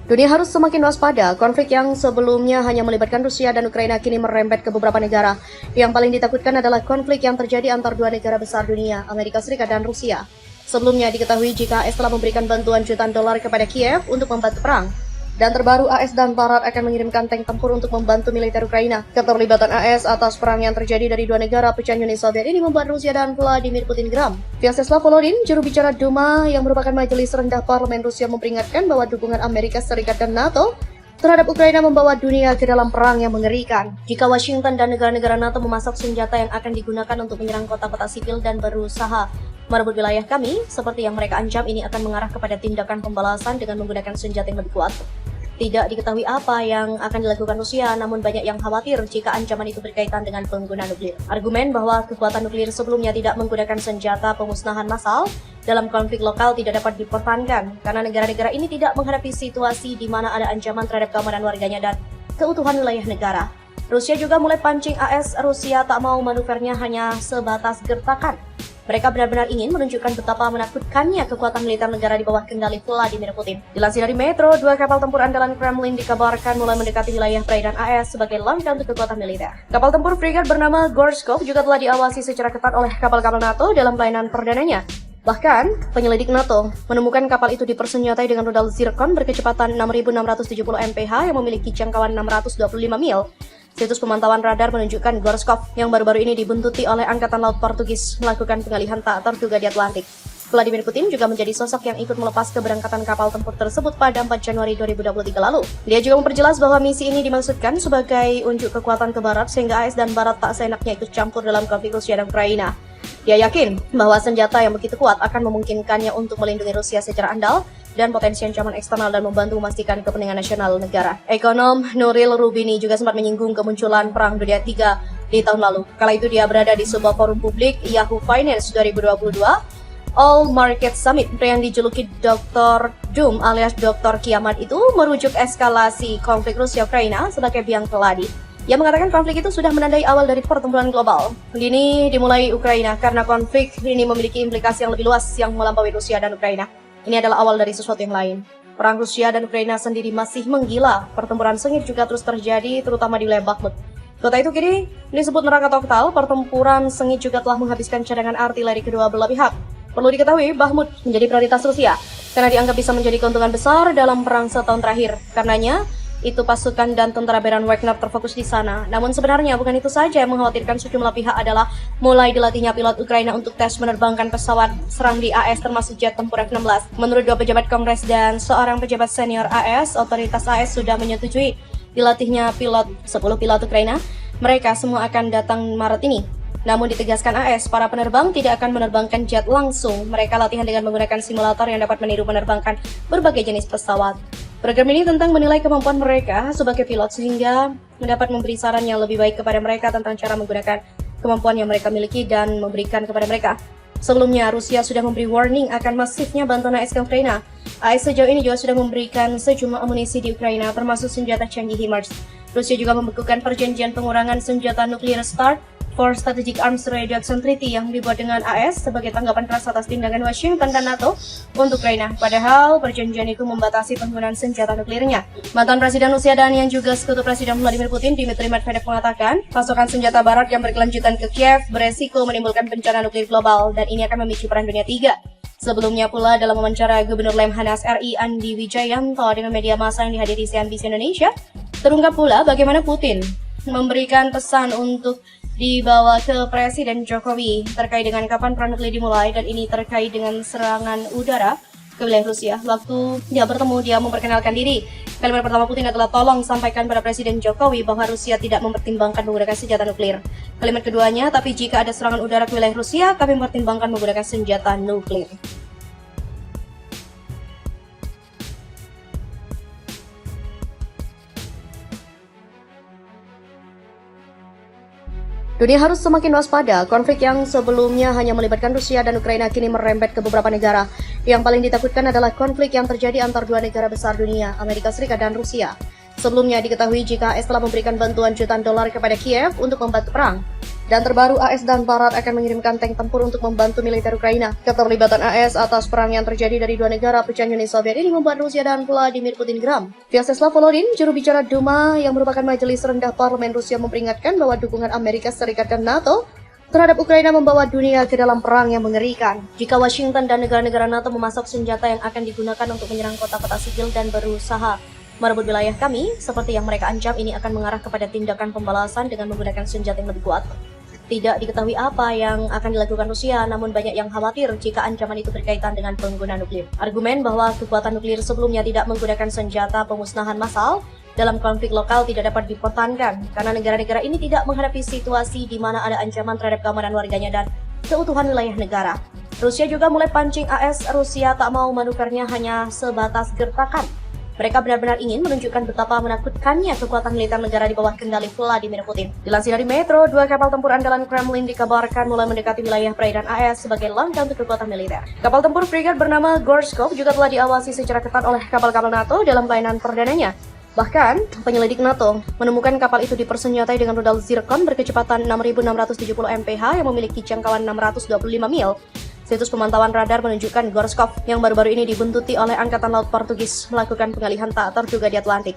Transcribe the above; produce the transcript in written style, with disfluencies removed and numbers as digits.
Dunia harus semakin waspada. Konflik yang sebelumnya hanya melibatkan Rusia dan Ukraina kini merembet ke beberapa negara. Yang paling ditakutkan adalah konflik yang terjadi antar dua negara besar dunia, Amerika Serikat dan Rusia. Sebelumnya diketahui jika AS telah memberikan bantuan jutaan dolar kepada Kiev untuk membantu perang. Dan terbaru AS dan Barat akan mengirimkan tank tempur untuk membantu militer Ukraina. Keterlibatan AS atas perang yang terjadi dari dua negara pecahan Uni Soviet ini membuat Rusia dan Vladimir Putin geram. Vyacheslav Volodin, juru bicara Duma yang merupakan majelis rendah parlemen Rusia, memperingatkan bahwa dukungan Amerika Serikat dan NATO terhadap Ukraina membawa dunia ke dalam perang yang mengerikan. Jika Washington dan negara-negara NATO memasak senjata yang akan digunakan untuk menyerang kota-kota sipil dan berusaha merebut wilayah kami, seperti yang mereka ancam, ini akan mengarah kepada tindakan pembalasan dengan menggunakan senjata yang lebih kuat. Tidak diketahui apa yang akan dilakukan Rusia, namun banyak yang khawatir jika ancaman itu berkaitan dengan penggunaan nuklir. Argumen bahwa kekuatan nuklir sebelumnya tidak menggunakan senjata pemusnahan massal dalam konflik lokal tidak dapat dipertahankan, karena negara-negara ini tidak menghadapi situasi di mana ada ancaman terhadap keamanan warganya dan keutuhan wilayah negara. Rusia juga mulai pancing AS. Rusia tak mau manuvernya hanya sebatas gertakan. Mereka benar-benar ingin menunjukkan betapa menakutkannya kekuatan militer negara di bawah kendali Vladimir Putin. Dilansir dari Metro, dua kapal tempur andalan Kremlin dikabarkan mulai mendekati wilayah perairan AS sebagai langkah untuk kekuatan militer. Kapal tempur frigat bernama Gorshkov juga telah diawasi secara ketat oleh kapal-kapal NATO dalam pelayanan perdananya. Bahkan, penyelidik NATO menemukan kapal itu dipersenjatai dengan rudal Zircon berkecepatan 6.670 mph yang memiliki jangkauan 625 mil. Situs pemantauan radar menunjukkan Gorshkov yang baru-baru ini dibuntuti oleh Angkatan Laut Portugis melakukan pengalihan tak terduga di Atlantik. Vladimir Putin juga menjadi sosok yang ikut melepas keberangkatan kapal tempur tersebut pada 4 Januari 2023 lalu. Dia juga memperjelas bahwa misi ini dimaksudkan sebagai unjuk kekuatan ke Barat sehingga AS dan Barat tak seenaknya ikut campur dalam konflik Rusia dan Ukraina. Dia yakin bahwa senjata yang begitu kuat akan memungkinkannya untuk melindungi Rusia secara andal dan potensi ancaman eksternal dan membantu memastikan kepentingan nasional negara. Ekonom Nuril Rubini juga sempat menyinggung kemunculan Perang Dunia III di tahun lalu. Kala itu dia berada di sebuah forum publik Yahoo Finance 2022 All Market Summit yang dijuluki Dr. Doom alias Dr. Kiamat itu merujuk eskalasi konflik Rusia-Ukraina sebagai biang keladi. Ia mengatakan konflik itu sudah menandai awal dari pertempuran global. Kini dimulai Ukraina karena konflik ini memiliki implikasi yang lebih luas yang melampaui Rusia dan Ukraina. Ini adalah awal dari sesuatu yang lain. Perang Rusia dan Ukraina sendiri masih menggila. Pertempuran sengit juga terus terjadi, terutama di wilayah Bakhmut. Kota itu kini disebut neraka total. Pertempuran sengit juga telah menghabiskan cadangan artileri kedua belah pihak. Perlu diketahui, Bakhmut menjadi prioritas Rusia karena dianggap bisa menjadi keuntungan besar dalam perang setahun terakhir. Karenanya, itu pasukan dan tentara Baron Wagner terfokus di sana. Namun sebenarnya bukan itu saja yang mengkhawatirkan sejumlah pihak adalah mulai dilatihnya pilot Ukraina untuk tes menerbangkan pesawat serang di AS termasuk jet tempur F-16. Menurut dua pejabat Kongres dan seorang pejabat senior AS, otoritas AS sudah menyetujui dilatihnya 10 pilot Ukraina. Mereka semua akan datang Maret ini. Namun ditegaskan AS, para penerbang tidak akan menerbangkan jet langsung. Mereka latihan dengan menggunakan simulator yang dapat meniru menerbangkan berbagai jenis pesawat. Program ini tentang menilai kemampuan mereka sebagai pilot sehingga dapat memberi saran yang lebih baik kepada mereka tentang cara menggunakan kemampuan yang mereka miliki dan memberikan kepada mereka. Sebelumnya, Rusia sudah memberi warning akan masifnya bantuan AS ke Ukraina. AS sejauh ini juga sudah memberikan sejumlah amunisi di Ukraina termasuk senjata canggih HIMARS. Rusia juga membekukan perjanjian pengurangan senjata nuklir START for Strategic Arms Reduction Treaty yang dibuat dengan AS sebagai tanggapan keras atas tindakan Washington dan NATO untuk Ukraina. Padahal perjanjian itu membatasi penggunaan senjata nuklirnya. Mantan Presiden Rusia dan yang juga sekutu Presiden Vladimir Putin, Dmitry Medvedev, mengatakan pasokan senjata Barat yang berkelanjutan ke Kiev beresiko menimbulkan bencana nuklir global dan ini akan memicu Perang Dunia III. Sebelumnya pula dalam wawancara Gubernur Lemhanas RI Andi Wijayanto dengan media massa yang dihadiri CNBC Indonesia, terungkap pula bagaimana Putin memberikan pesan untuk dibawa ke Presiden Jokowi terkait dengan kapan perang nuklir dimulai dan ini terkait dengan serangan udara ke wilayah Rusia. Waktu dia bertemu, dia memperkenalkan diri. Kalimat pertama Putin adalah tolong sampaikan pada Presiden Jokowi bahwa Rusia tidak mempertimbangkan menggunakan senjata nuklir. Kalimat keduanya, tapi jika ada serangan udara ke wilayah Rusia, kami mempertimbangkan menggunakan senjata nuklir. Dunia harus semakin waspada. Konflik yang sebelumnya hanya melibatkan Rusia dan Ukraina kini merembet ke beberapa negara. Yang paling ditakutkan adalah konflik yang terjadi antar dua negara besar dunia, Amerika Serikat dan Rusia. Sebelumnya diketahui jika AS telah memberikan bantuan jutaan dolar kepada Kiev untuk membantu perang. Dan terbaru, AS dan Barat akan mengirimkan tank tempur untuk membantu militer Ukraina. Keterlibatan AS atas perang yang terjadi dari dua negara pecahan Uni Soviet ini membuat Rusia dan Vladimir Putin geram. Vyacheslav Volodin, juru bicara Duma yang merupakan majelis rendah parlemen Rusia, memperingatkan bahwa dukungan Amerika Serikat dan NATO terhadap Ukraina membawa dunia ke dalam perang yang mengerikan. Jika Washington dan negara-negara NATO memasok senjata yang akan digunakan untuk menyerang kota-kota sipil dan berusaha merebut wilayah kami, seperti yang mereka ancam, ini akan mengarah kepada tindakan pembalasan dengan menggunakan senjata yang lebih kuat. Tidak diketahui apa yang akan dilakukan Rusia, namun banyak yang khawatir jika ancaman itu berkaitan dengan penggunaan nuklir. Argumen bahwa kekuatan nuklir sebelumnya tidak menggunakan senjata pemusnahan massal dalam konflik lokal tidak dapat dipertahankan, karena negara-negara ini tidak menghadapi situasi di mana ada ancaman terhadap keamanan warganya dan keutuhan wilayah negara. Rusia juga mulai pancing AS. Rusia tak mau menukarnya hanya sebatas gertakan. Mereka benar-benar ingin menunjukkan betapa menakutkannya kekuatan militer negara di bawah kendali Vladimir Putin. Dilansir dari Metro, 2 kapal tempur andalan Kremlin dikabarkan mulai mendekati wilayah perairan AS sebagai langkah untuk kekuatan militer. Kapal tempur frigat bernama Gorshkov juga telah diawasi secara ketat oleh kapal-kapal NATO dalam pelayanan perdananya. Bahkan, penyelidik NATO menemukan kapal itu dipersenjatai dengan rudal Zircon berkecepatan 6.670 mph yang memiliki jangkauan 625 mil. Situs pemantauan radar menunjukkan Gorshkov yang baru-baru ini dibuntuti oleh Angkatan Laut Portugis melakukan pengalihan tak terduga di Atlantik.